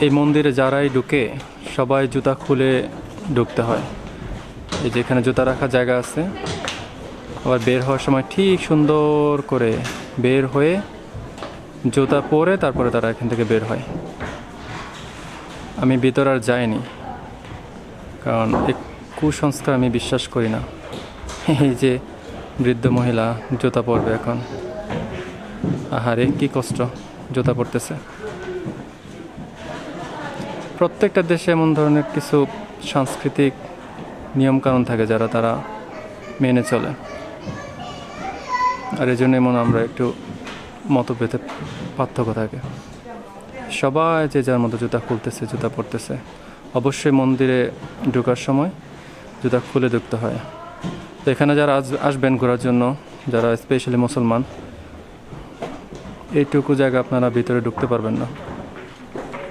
এই মন্দিরে যারাই ঢুকে সবাই জুতা খুলে ঢুকতে হয়। এই যে এখানে জুতা রাখার জায়গা আছে, আবার বের হওয়ার সময় ঠিক সুন্দর করে বের হয়ে জুতা পরে তারপরে তারা এখান থেকে বের হয়। আমি ভিতর আর যাইনি, কারণ এই কুসংস্কার আমি বিশ্বাস করি না। এই যে বৃদ্ধ মহিলা জুতা পরবে এখন, আহারে কি কষ্ট, জুতা পরতেছে। প্রত্যেকটা দেশে এমন ধরনের কিছু সাংস্কৃতিক নিয়মকানুন থাকে যারা তারা মেনে চলে, আর এই জন্য মনে আমরা একটু মতভেদে পার্থক্য থাকে। সবাই যে যার মতো জুতা খুলতেছে, জুতা পরতেছে। অবশ্যই মন্দিরে ঢোকার সময় জুতা খুলে ঢুকতে হয়। তো এখানে যারা আসবেন ঘোরার জন্য, যারা স্পেশালি মুসলমান, এইটুকু জায়গা আপনারা ভিতরে ঢুকতে পারবেন না।